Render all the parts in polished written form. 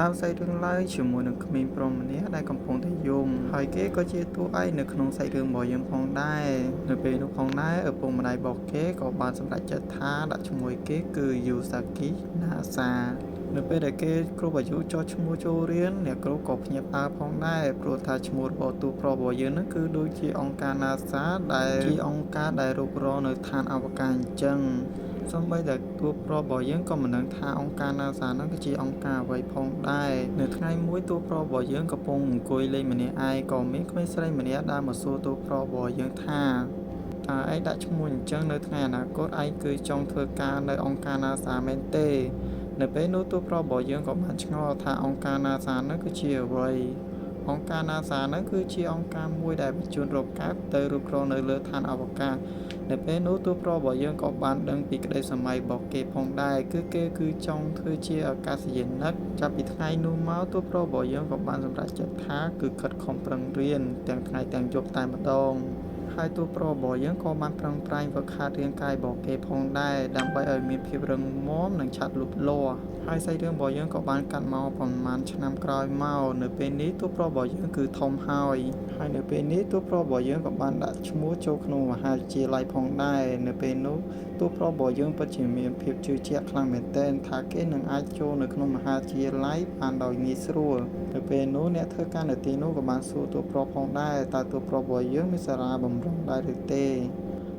ដើមសាច់រឿងឡើយជាមួយនឹងក្មេងប្រុសម្នាក់ដែលកំពុងតែយំហើយគេក៏ជាតួឯកនៅក្នុងសាច់រឿងរបស់យើងផងដែរនៅពេលនោះផងដែរឪពុកម្ដាយរបស់គេក៏បានសម្រេចចិត្តថាដាក់ឈ្មោះគេគឺយូសាគីណាសានៅពេលដែលគេគ្រប់អាយុចុះឈ្មោះចូលរៀនអ្នកគ្រូក៏ភ្ញាក់ផ្អើលផងដែរព្រោះថាឈ្មោះរបស់តួប្រុសរបស់យើងហ្នឹងគឺដូចជាអង្គការ NASA ដែលជាអង្គការដែលរុករកនៅឋានអវកាសអញ្ចឹងសូម្បីតែតួប្រុសរបស់យើងក៏មិនដឹងថាអង្គការ NASA ហ្នឹងគឺជាអង្គការអ្វីផងដែរនៅថ្ងៃមួយតួប្រុសរបស់យើងកំពុងអង្គុយលេងម្នាក់ឯងក៏មានក្មេងស្រីម្នាក់ដើរមកសួរតួប្រុសរបស់យើងថាតើឯងដាក់ឈ្មោះអញ្ចឹងនៅថ្ងៃអនាគតឯងគឺចង់ធ្វើការនៅអង្គការ NASA មែនទេនៅពេលនោះតួប្រុសរបស់យើងក៏បានឆ្ងល់ថាអង្គការ NASA ហ្នឹងគឺជាអ្វីអង្គការ NASA ហ្នឹងគឺជាអង្គការមួយដែលបញ្ជូនរកកាត់ទៅរុករកនៅលើឋានអវកាសនៅពេលនោះតួប្រុសរបស់យើងក៏បានដឹងពីក្តីសម័យរបស់គេផងដែរគឺគេគឺចង់ធ្វើជាអាកាសយានិកចាប់ពីថ្ងៃនោះមកតួប្រុសរបស់យើងក៏បានសម្រេចចិត្តថាគឺខិតខំប្រឹងរៀនទាំងថ្ងៃទាំងយប់តែម្ដងហើយតួប្រុសរបស់យើងក៏បានប្រឹងប្រែងហ្វឹកហាត់រាងកាយរបស់គេផងដែរដើម្បីឲ្យមានភាពរឹងមាំនិងឆាប់លូតលាស់ហើយសាច់រឿងរបស់យើងក៏បានកាត់មកប្រហែលឆ្នាំក្រោយមកនៅពេលនេះតួប្រុសរបស់យើងគឺធំហើយនៅពេលនេះតួប្រុសរបស់យើងក៏បានដាក់ឈ្មោះចូលក្នុងមហាវិទ្យាល័យផងដែរនៅពេលនោះតួប្រុសរបស់យើងពិតជាមានភាពជឿជាក់ខ្លាំងមែនទែនថាគេនឹងអាចចូលនៅក្នុងមហាវិទ្យាល័យបានដោយងាយស្រួលនៅពេលនោះអ្នកធ្វើការនៅទីនោះក៏បានសួរតួប្រុសផងដែរតើតួប្រុសរបស់យើងមានសារៈបំរុងដែរឬទេ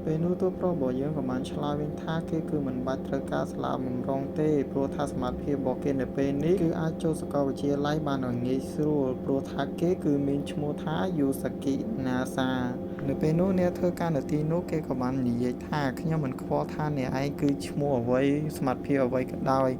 ពេលនោះតួប្រុសរបស់យើងក៏បានឆ្លើយវិញថាគេគឺមិនបាច់ត្រូវការសាលាបំរុងទេព្រោះថាសមត្ថភាពរបស់គេនៅពេលនេះគឺអាចចូលសាកលវិទ្យាល័យបានដោយងាយស្រួលព្រោះថាគេគឺមានឈ្មោះថាយូសាគីណាសានៅពេលនោះអ្នកធ្វើការនៅទីនោះគេក៏បាននិយាយថាខ្ញុំមិនខ្វល់ថាអ្នកឯងគឺឈ្មោះអ្វីសមត្ថភាពអ្វីក៏ដោយ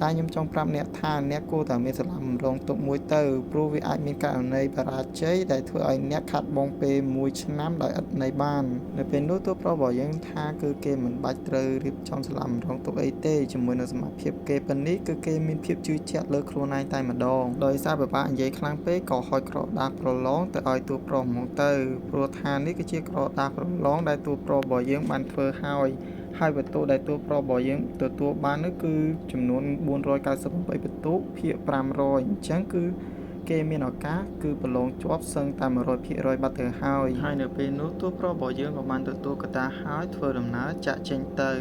តែខ្ញុំចង់ប្រាប់អ្នកថាអ្នកគួរតែមានសាលាបំរុងទុកមួយទៅព្រោះវាអាចមានករណីបរាជ័យដែលធ្វើឲ្យអ្នកខាត់បងពេល1ឆ្នាំដោយឥតន័យបាននៅពេលនោះតួប្រុសរបស់យើងថាគឺគេមិនបាច់ត្រូវរៀបចំសាលាបំរុងទុកអីទេជាមួយនឹងសមត្ថភាពគេប៉ុណ្នេះគឺគេមានភាពជឿជាក់លើខ្លួនឯងតែម្ដងដោយសារពិបាកនិយាយខ្លាំងពេកក៏ហុចក្រដាសប្រឡងទៅឲ្យតួប្រុសហ្មងទៅព្រោះថានេះគឺជាក្រដាសប្រឡងដែលតួប្រុសរបស់យើងបានធ្វើហើយបន្ទុកដែលតួប្រុសរបស់យើងទទួលបាននោះគឺចំនួន498បន្ទុកភាគ500អញ្ចឹងគឺគេមានឱកាសគឺប្រឡងជាប់សឹងតែ 100% បាត់ទៅហើយនៅពេលនោះតួប្រុសរបស់យើងក៏បានទទួលកត្តាហើយធ្វើដំណើរចាក់ចេញទៅ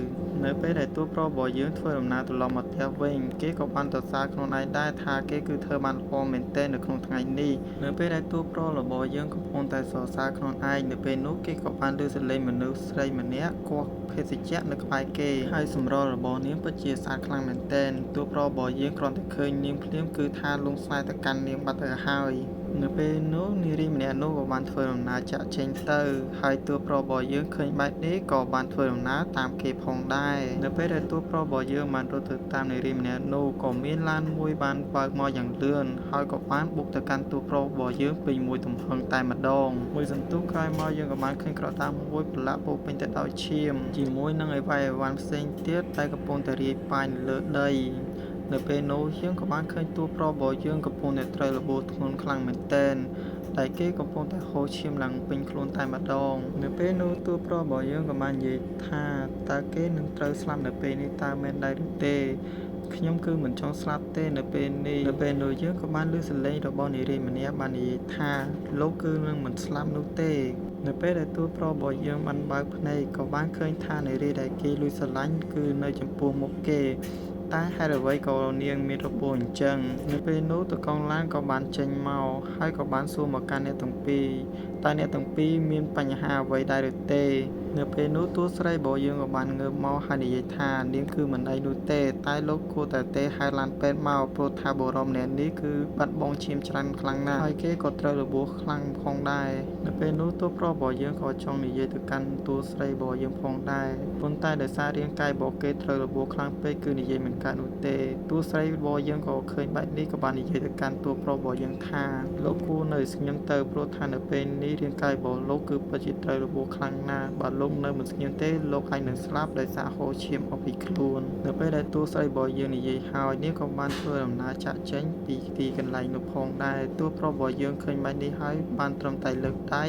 នៅពេលដែលតួប្រុសរបស់យើងធ្វើដំណើរត្រឡប់មកផ្ទះវិញគេក៏បានសរសើរខ្លួនឯងដែរថាគេគឺធ្វើបានល្អមែនទែននៅក្នុងថ្ងៃនេះនៅពេលដែលតួប្រុសរបស់យើងកំពុងតែសរសើរខ្លួនឯងនៅពេលនោះគេក៏បានឮសំឡេងមនុស្សស្រីម្នាក់គោះភេសជ្ជៈនៅក្បែរគេហើយសម្រស់របស់នាងពិតជាស្អាតខ្លាំងមែនទែនតួប្រុសរបស់យើងគ្រាន់តែឃើញនាងភ្លាមគឺថាលងស្នេហ៍ទៅកាន់នាងបាត់ទៅហើយនៅពេលនោះនារីម្នាក់នោះក៏បានធ្វើដំណើរចាក់ចេញទៅហើយតួប្រុសរបស់យើងឃើញបែបនេះក៏បានធ្វើដំណើរតាមគេផងដែរនៅពេលដែលតួប្រុសរបស់យើងបានរត់ទៅតាមនារីម្នាក់នោះក៏មានឡានមួយបានបើកមកយ៉ាងលឿនហើយក៏បានបុកទៅកាន់តួប្រុសរបស់យើងពេញមួយទំហឹងតែម្ដងមួយសន្ទុះក្រោយមកយើងក៏បានឃើញក្រដាសមួយប្រឡាក់ពោពេញទៅដោយឈាមជាមួយនឹងអីវ៉ៃអីវ៉ាន់ផ្សេងទៀតដែលកំពុងតែរាយប៉ាយនៅលើដីនៅពេលនោះយើងក៏បានឃើញតួប្រុសរបស់យើងកំពុងតែត្រូវរបួសធ្ងន់ខ្លាំងមែនទែនតែគេកំពុងតែហូរឈាមឡើងពេញខ្លួនតែម្ដងនៅពេលនោះតួប្រុសរបស់យើងក៏បាននិយាយថាតើគេនឹងត្រូវស្លាប់នៅពេលនេះតើមែនដែរឬទេខ្ញុំគឺមិនចង់ស្លាប់ទេនៅពេលនោះយើងក៏បានឮសំឡេងរបស់នារីម្នាក់បាននិយាយថាលោកគឺនឹងមិនស្លាប់នោះទេនៅពេលដែលតួប្រុសរបស់យើងបានបើកភ្នែកក៏បានឃើញថានារីដែលគេលួចស្រឡាញ់គឺនៅចំពោះមុខគេតែហេតុអ្វីក៏នាងមានរបួសអញ្ចឹងនៅពេលនោះតកងឡានក៏បានចេញមកហើយក៏បានសួរមកកាន់អ្នកទាំងពីរតើអ្នកទាំងពីរមានបញ្ហាអ្វីដែរឬទេនៅពេលនោះតួស្រីរបស់យើងក៏បានងើបមកហើយនិយាយថានាងគឺមិនអីនោះទេតែលោកគួរតែទេហៅឡានពេទ្យមកព្រោះថាបុរសម្នាក់នេះគឺបាត់បង់ឈាមច្រើនខ្លាំងណាស់ហើយគេក៏ត្រូវរបួសខ្លាំងផងដែរនៅពេលនោះតួប្រុសរបស់យើងក៏ចង់និយាយទៅកាន់តួស្រីរបស់យើងផងដែរប៉ុន្តែដោយសាររាងកាយរបស់គេត្រូវរបួសខ្លាំងពេកគឺនិយាយមិនកើតនោះទេតួស្រីរបស់យើងក៏ឃើញបែបនេះក៏បាននិយាយទៅកាន់តួប្រុសរបស់យើងថាលោកគួរនៅស្ងៀមទៅព្រោះថានៅពេលនេះរាងកាយរបស់លោកគឺពិតជាត្រូវរបួសខ្លាំងណាស់បើលោកនៅមិនស្ងៀមទេលោកអាចនឹងស្លាប់ដោយសារហូរឈាមអស់ពីខ្លួននៅពេលដែលតួស្រីរបស់យើងនិយាយហើយនាងក៏បានធ្វើដំណើរចាក់ចេញពីទីកន្លែងនោះផងដែរតួប្រុសរបស់យើងឃើញបែបនេះហើយបានត្រឹមតែលើកដៃ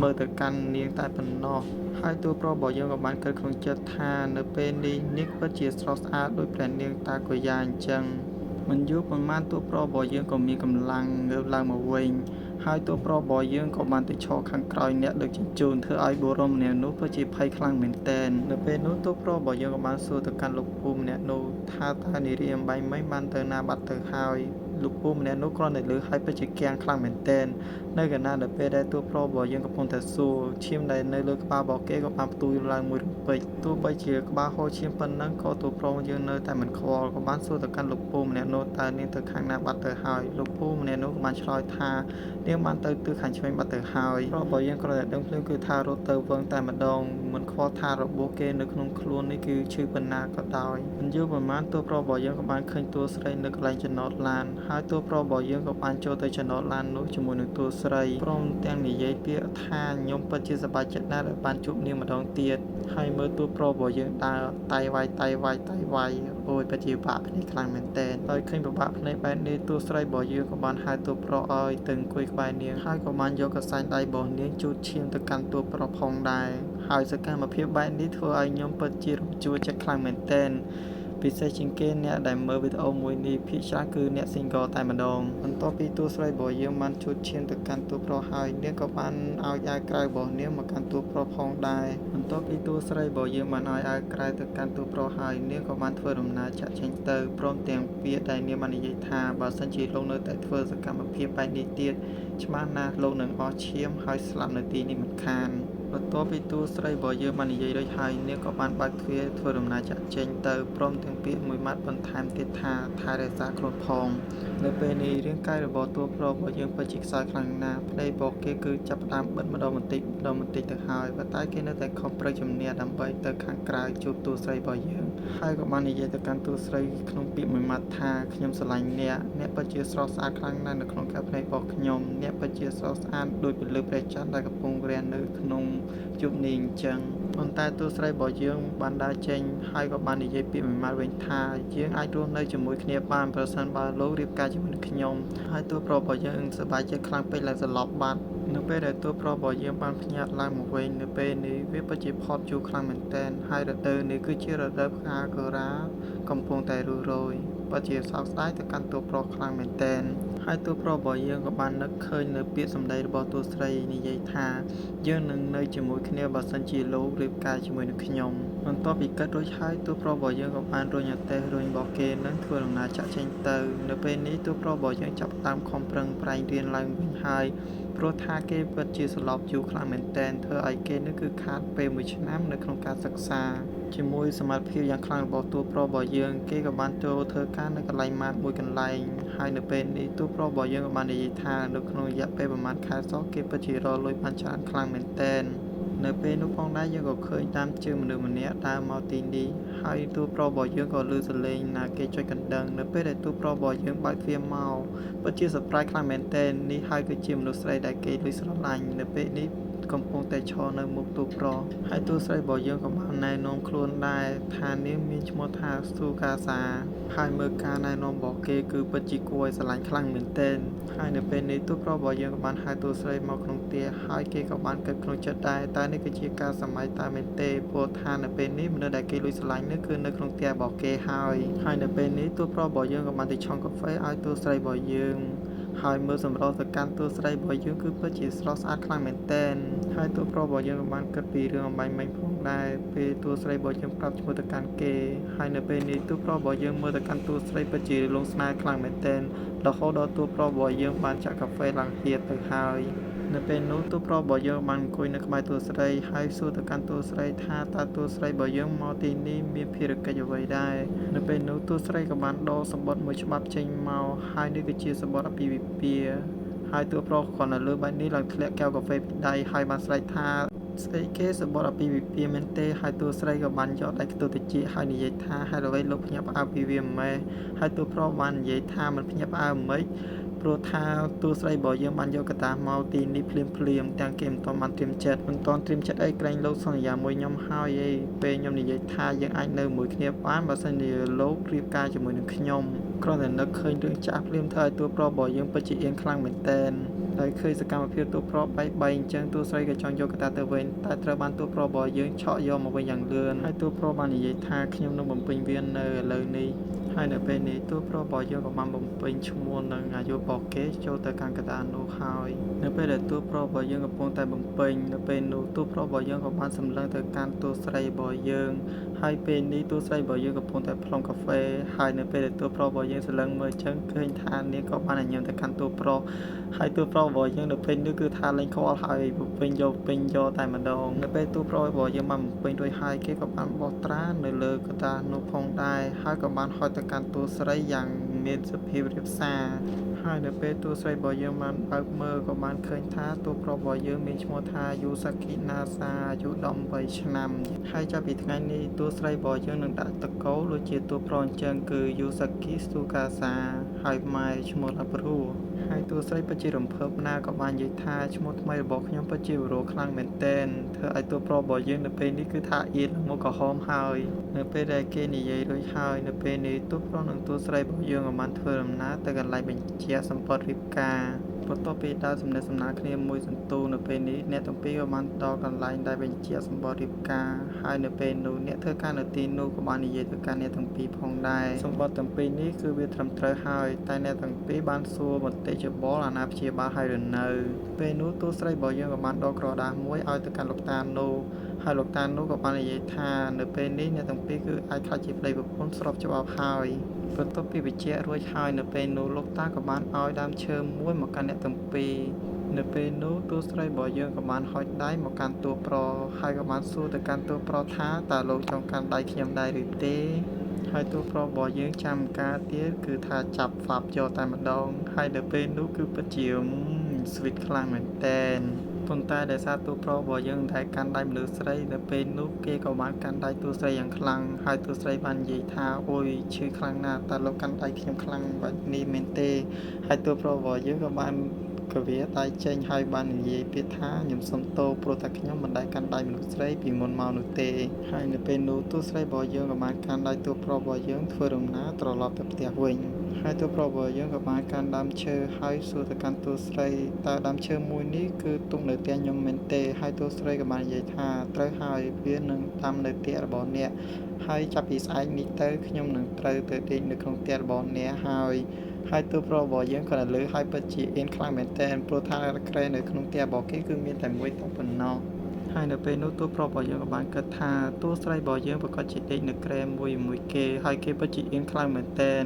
មើលទៅកាន់នាងតែប៉ុណ្ណោះហើយតួប្រុសរបស់យើងក៏បានគិតក្នុងចិត្តថានៅពេលនេះនាងពិតជាស្រស់ស្អាតដូចព្រះនាងតាកូយ៉ាអញ្ចឹង មិនយូរប៉ុន្មានតួប្រុសរបស់យើងក៏មានកម្លាំងងើបឡើងមកវិញហើយតួប្រុសរបស់យើងក៏បានទៅឈរខាងក្រោយអ្នកដឹកជញ្ជូនធ្វើឲ្យបុរសម្នាក់នោះពិតជាភ័យខ្លាំងមែនទែននៅពេលនោះតួប្រុសរបស់យើងក៏បានសួរទៅកាន់លោកពូម្នាក់នោះថាតើនារីអំបែងមិញបានទៅណាបាត់ទៅហើយលោកពូម្នាក់នោះគ្រាន់តែលើហើយពិតជាគាំងខ្លាំងមែនទែននៅកណ្ដាលដល់ពេលដែលតួប្រុសរបស់យើងកំពុងតែសួរឈាមដែលនៅលើក្បាលរបស់គេក៏បានផ្ទុយឡើងមួយរំពេចទោះបីជាក្បាលហូរឈាមប៉ុណ្ណឹងក៏តួប្រុសយើងនៅតែមិនខ្វល់ក៏បានសួរទៅកាន់លោកពូម្នាក់នោះតើនាងទៅខាងណាបាត់ទៅហើយលោកពូម្នាក់នោះក៏បានឆ្លើយថានាងបានទៅទិសខាងឆ្វេងបាត់ទៅហើយប្រុសរបស់យើងគ្រាន់តែដឹងភ្លាមគឺថារត់ទៅវឹងតែម្ដងមិនខ្វល់ថារបួសគេនៅក្នុងខ្លួននេះគឺឈឺប៉ុណ្ណាក៏ដោយមិនយូរប៉ុន្មានតួប្រុសរបស់យើងក៏បានឃើញតួស្រីនៅកន្លែងចំណតឡានហើយតួប្រុសរបស់យើងក៏បានចូលទៅចំណតឡាននោះជាមួយនឹងតួស្រីព្រមទាំងនិយាយពាក្យថាខ្ញុំពិតជាសប្បាយចិត្តណាស់ដែលបានជួបនាងម្ដងទៀតហើយមើលតួប្រុសរបស់យើងដើរតៃវាយអូយពិតជាបាក់ភ្នែកខ្លាំងមែនទែនហើយឃើញពិបាកភ្នែកបែបនេះតួស្រីរបស់យើងក៏បានហៅតួប្រុសឲ្យទៅអង្គុយក្បែរនាងហើយក៏បានយកកសែងដៃរបស់នាងជូតឈាមទៅកាន់តួប្រុសផងដែរហើយសកម្មភាពបែបនេះធ្វើឲ្យខ្ញុំពិតជារំជួលចិត្តខ្លាំងមែនទែនពិសេសជាងគេអ្នកដែលមើលវីដេអូមួយនេះភាគច្រើនគឺអ្នក single តែម្ដងបន្ទាប់ពីតួស្រីរបស់យើងបានជួតឈាមទៅកាន់តួប្រុសហើយនាងក៏បានឲ្យអាវក្រៅរបស់នាងមកកាន់តួប្រុសផងដែរបន្ទាប់ពីតួស្រីរបស់យើងបានឲ្យអាវក្រៅទៅកាន់តួប្រុសហើយនាងក៏បានធ្វើដំណើរចាក់ចេញទៅព្រមទាំងពាក្យដែលនាងបាននិយាយថាបើសិនជាលោកនៅតែធ្វើសកម្មភាពបែបនេះទៀតច្បាស់ណាស់លោកនឹងអស់ឈាមហើយស្លាប់នៅទីនេះមិនខានបន្ទាប់ពីតួស្រីរបស់យើងបាននិយាយរួចហើយនាងក៏បានបើកទ្វារធ្វើដំណើរចាក់ចេញទៅព្រមទាំងពាក្យមួយម៉ាត់បន្ថែមទៀតថាថែរក្សាខ្លួនផងនៅពេលនេះរាងកាយរបស់តួប្រុសរបស់យើងពិតជាខ្សោយខ្លាំងណាស់ភ្នែករបស់គេគឺចាប់ផ្ដើមបិទម្ដងបន្តិចទៅហើយប៉ុន្តែគេនៅតែខំប្រឹងជំនះដើម្បីទៅខាងក្រៅជួបតួស្រីរបស់យើងហើយក៏បាននិយាយទៅកាន់តួស្រីក្នុងពាក្យមួយម៉ាត់ថាខ្ញុំស្រឡាញ់អ្នកពិតជាស្រស់ស្អាតខ្លាំងណាស់នៅក្នុងកែវភ្នែករបស់ខ្ញុំអ្នកពិតជាស្រស់ស្អាតដូចពន្លឺព្រះច័ន្ទដែលកំពុងរះនៅក្នុងជួបនេះអញ្ចឹងប៉ុន្តែតួស្រីរបស់យើងបានដើរចេញហើយក៏បាននិយាយពាក្យមួយម៉ាត់វិញថាយើងអាចរស់នៅជាមួយគ្នាបានប្រសិនបើលោករៀបការជាមួយនឹងខ្ញុំហើយតួប្រុសរបស់យើងសប្បាយចិត្តខ្លាំងពេកឡើងសន្លប់បាត់នៅពេលដែលតួប្រុសរបស់យើងបានភ្ញាក់ឡើងមកវិញនៅពេលនេះវាពិតជាផតជូរខ្លាំងមែនទែនហើយរដូវនេះគឺជារដូវផ្កាកូរ៉ាកំពុងតែរុះរោយពិតជាសោកស្ដាយទៅកាន់តួប្រុសខ្លាំងមែនទែនហើយតួប្រុសរបស់យើងក៏បាននឹកឃើញនៅពាក្យសម្ដីរបស់តួស្រីនិយាយថាយើងនឹងនៅជាមួយគ្នាបើសិនជាលោករៀបការជាមួយនឹងខ្ញុំបន្ទាប់ពីគិតរួចហើយតួប្រុសរបស់យើងក៏បានរុញអទេសរុញរបស់គេនឹងធ្វើដំណើរចាក់ចេញទៅនៅពេលនេះតួប្រុសរបស់យើងចាប់ផ្ដើមខំប្រឹងប្រែងរៀនឡើងវិញហើយព្រោះថាគេពិតជាសន្លប់យូរខ្លាំងមែនទែនធ្វើឲ្យគេនឹងគឺខាតពេល1ឆ្នាំនៅក្នុងការសិក្សាជាមួយសមត្ថភាពយ៉ាងខ្លាំងរបស់តួប្រុសរបស់យើងគេក៏បានចូលធ្វើការនៅកន្លែងម៉ាតមួយកន្លែងហើយនៅពេលនេះតួប្រុសរបស់យើងក៏បាននិយាយថានៅក្នុងរយៈពេលប្រហែលខែសោះគេពិតជារលួយបានច្រើនខ្លាំងមែនទែននៅពេលនោះផងដែរយើងក៏ឃើញតាមជើងមនុស្សម្នាក់ដើរមកទីនេះហើយតួប្រុសរបស់យើងក៏ឮសលេងណាគេចុចកណ្ដឹងនៅពេលដែលតួប្រុសរបស់យើងបើកទ្វារមកពិតជាសប្បាយខ្លាំងមែនទែននេះហើយគឺជាមនុស្សស្រីដែលគេលួចស្រឡាញ់នៅពេលនេះកំពុងតែឈរនៅមុខតួប្រុសហើយតួស្រីរបស់យើងក៏បានណែនាំខ្លួនដែរថានាងមានឈ្មោះថាស៊ូកាសាហើយមើលការណែនាំរបស់គេគឺពិតជាគួរឲ្យស្រឡាញ់ខ្លាំងមែនទែនហើយនៅពេលនេះតួប្រុសរបស់យើងក៏បានហៅតួស្រីមកក្នុងផ្ទះហើយគេក៏បានគិតក្នុងចិត្តដែរតែនេះគឺជាការសម័យតែមែនទេព្រោះថានៅពេលនេះមនុស្សដែលគេលួចស្រឡាញ់នេះគឺនៅក្នុងផ្ទះរបស់គេហើយនៅពេលនេះតួប្រុសរបស់យើងក៏បានទៅឆុងកាហ្វេឲ្យតួស្រីរបស់យើងហើយមើលសម្រស់ទៅកាន់តួស្រីរបស់យើងគឺពិតជាស្រស់ស្អាតខ្លាំងមែនទែនហើយតួប្រុសរបស់យើងក៏បានគិតពីរឿងអំបែងមិញផងដែរពេលតួស្រីរបស់យើងប្រាប់ឈ្មោះទៅកាន់គេហើយនៅពេលនេះតួប្រុសរបស់យើងមើលទៅកាន់តួស្រីពិតជាលងស្នេហ៍ខ្លាំងមែនទែនរហូតដល់តួប្រុសរបស់យើងបានចាក់កាហ្វេឡើងហៀតទៅហើយនៅពេលនោះតួប្រុសរបស់យើងបានអង្គុយនៅក្បែរតួស្រីហើយសួរទៅកាន់តួស្រីថាតើតួស្រីរបស់យើងមកទីនេះមានភារកិច្ចអ្វីដែរនៅពេលនោះតួស្រីក៏បានដកសំបុត្រមួយច្បាប់ចេញមកហើយនេះគឺជាសំបុត្រអាពាហ៍ពិពាហ៍ហើយតួប្រុសគ្រាន់តែលើបែបនេះឡើងធ្លាក់កែវកាហ្វេពីដៃហើយបានស្រែកថាស្អីគេសំបុត្រអាពាហ៍ពិពាហ៍មែនទេហើយតួស្រីក៏បានយកដៃខ្ទប់តិចហើយនិយាយថាហេតុអ្វីលោកភ្ញាក់ផ្អើលពីវាម៉េះហើយតួប្រុសបាននិយាយថាមិនភ្ញាក់ផ្អើលម៉េចព្រោះថាតួស្រីរបស់យើងបានយកកតាមកទីនេះភ្លាមទាំងគេមិនទាន់បានត្រៀមចិត្តអីក្រែងលោកសន្យាមួយខ្ញុំហើយអីពេលខ្ញុំនិយាយថាយើងអាចនៅមួយគ្នាបានបើសិនជាលោករៀបការជាមួយនឹងខ្ញុំគ្រាន់តែនឹកឃើញរឿងចាស់ភ្លាមធ្វើឲ្យតួប្រុសរបស់យើងពិតជាអៀនខ្លាំងមែនទែនហើយឃើញសកម្មភាពតួប្រុសបែកអញ្ចឹងតួស្រីក៏ចង់យកកតាទៅវិញតែត្រូវបានតួប្រុសរបស់យើងឆក់យកមកវិញយ៉ាងលឿនហើយតួប្រុសបាននិយាយថាខ្ញុំនឹងបំពេញវានៅឥឡូវនេះហ ហើយនៅពេលនេះតួប្រុសរបស់យើងក៏បានបំពេញឈ្មោះនិងអាយុរបស់គេចូលទៅកាន់កណ្ដាលនោះហើយនៅពេលដែលតួប្រុសរបស់យើងកំពុងតែបំពេញនៅពេលនោះតួប្រុសរបស់យើងក៏បានសម្លឹងទៅកាន់តួស្រីរបស់យើងហើយពេលនេះតួស្រីរបស់យើងកំពុងតែប្លង់កាហ្វេហើយនៅពេលដែលតួប្រុសរបស់យើងសម្លឹងមើលចឹងឃើញថានាងក៏បានញញឹមទៅកាន់តួប្រុសហើយតួប្រុសរបស់យើងនៅពេលនេះគឺថាលេងខ្វល់ហើយបំពេញយកតែម្ដងនៅពេលតួប្រុសរបស់យើងបានបំពេញរួចហើយគេក៏បានបោះត្រានៅលើកណ្ដាលនោះផងដែរហើយក៏បានហុចទៅកាន់តួស្រីយ៉ាងមានសភាពរាបសារហើយនៅពេលតួស្រីរបស់យើងបានបើកមើលក៏បានឃើញថាតួប្រុសរបស់យើងមានឈ្មោះថាយូសាគីណាសាអាយុ18ឆ្នាំហើយចាប់ពីថ្ងៃនេះតួស្រីរបស់យើងនឹងដាក់តកូលដូចជាតួប្រុសអញ្ចឹងគឺយូសាគីស្ទូកាសាហើយម៉ែឈ្មោះឡាប្រូហើយតួស្រីពិតជារំភើបណាស់ក៏បាននិយាយថាឈ្មោះថ្មីរបស់ខ្ញុំពិតជាវីរ៉ូខ្លាំងមែនទែនធ្វើឲ្យតួប្រុសរបស់យើងនៅពេលនេះគឺថាអៀនមកក្រហមហើយនៅពេលដែលគេនិយាយរួចហើយនៅពេលនេះតួប្រុសនិងតួស្រីរបស់យើងក៏បានធ្វើដំណើរទៅកន្លែងបញ្ជាសម្បត្តិរៀបការបន្ទាប់ពីដើរសំណេះសំណាលគ្នាមួយសន្ទុះនៅពេលនេះអ្នកទាំងពីរក៏បានដល់កន្លែងដែលបញ្ជាសម្បត្តិរៀបការហើយនៅពេលនោះអ្នកធ្វើការនៅទីនោះក៏បាននិយាយទៅកាន់អ្នកទាំងពីរផងដែរសម្បត្តិទាំងពីរនេះគឺវាត្រឹមត្រូវហើយតែអ្នកទាំងពីរបានសួរមតិយោបល់អាណាព្យាបាលហើយឬនៅពេលនោះតួស្រីរបស់យើងក៏បានដកក្រដាសមួយឲ្យទៅកាន់លោកតានោះហើយលោកតានោះក៏បាននិយាយថានៅពេលនេះអ្នកទាំងពីរគឺអាចខ្លាចជាប្តីប្រពន្ធស្របច្បាប់ហើយបន្ទាប់ពីបញ្ជាក់រួចហើយនៅពេលនោះលោកតាក៏បានឲ្យដើមឈើមួយមកកាន់អ្នកទាំងពីរនៅពេលនោះតួស្រីរបស់យើងក៏បានហុចដៃមកកាន់តួប្រុសហើយក៏បានសួរទៅកាន់តួប្រុសថាតើលោកចង់កាន់ដៃខ្ញុំដែរឬទេហើយតួប្រុសរបស់យើងចាំការទៀតគឺថាចាប់ហ្វាប់យកតែម្ដងហើយនៅពេលនោះគឺពិតជាស្វីតខ្លាំងមែនតើប៉ុន្តែដោយសារតួប្រុសរបស់យើងតែកាន់ដៃមនុស្សស្រីនៅពេលនោះគេក៏បានកាន់ដៃតួស្រីយ៉ាងខ្លាំងហើយតួស្រីបាននិយាយថាអូយឈឺខ្លាំងណាស់តើលោកកាន់ដៃខ្ញុំខ្លាំងបែបនេះមែនទេហើយតួប្រុសរបស់យើងក៏បានកវាដៃចេញហើយបាននិយាយពាក្យថាខ្ញុំសុំទោសព្រោះតែខ្ញុំមិនដែលកាន់ដៃមនុស្សស្រីពីមុនមកនោះទេហើយនៅពេលនោះតួស្រីរបស់យើងក៏បានកាន់ដៃតួប្រុសរបស់យើងធ្វើដំណើរត្រឡប់ទៅផ្ទះវិញហើយតួប្រុសរបស់យើងក៏បានកាន់ដើមឈើហើយសួរទៅកាន់តួស្រីតើដើមឈើមួយនេះគឺទុកនៅផ្ទះខ្ញុំមែនទេហើយតួស្រីក៏បាននិយាយថាត្រូវហើយវានឹងដាំនៅផ្ទះរបស់អ្នកហើយចាប់ពីស្អែកនេះទៅខ្ញុំនឹងត្រូវទៅដេកនៅក្នុងផ្ទះរបស់អ្នកហើយតួប្រុសរបស់យើងក៏លើហើយពិតជាអៀនខ្លាំងមែនទែនព្រោះថាក្រែនៅក្នុងផ្ទះរបស់គេគឺមានតែមួយតែប៉ុណ្ណោះហើយនៅពេលនោះតួប្រុសរបស់យើងក៏បានគិតថាតួស្រីរបស់យើងប្រកាសជាដេកនៅក្រែមួយគេហើយគេពិតជាអៀនខ្លាំងមែនទែន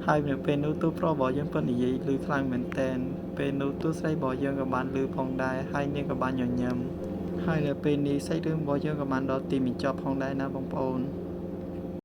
ហើយនៅពេលនោះតួប្រុសរបស់យើងពិតនិយាយឮខ្លាំងមែនទែនពេលនោះតួស្រីរបស់យើងក៏បានឮផងដែរហើយនាងក៏បានញញឹមហើយនៅពេលនេះសាច់រឿងរបស់យើងក៏បានដល់ទីបញ្ចប់ផងដែរណាបងប្អូន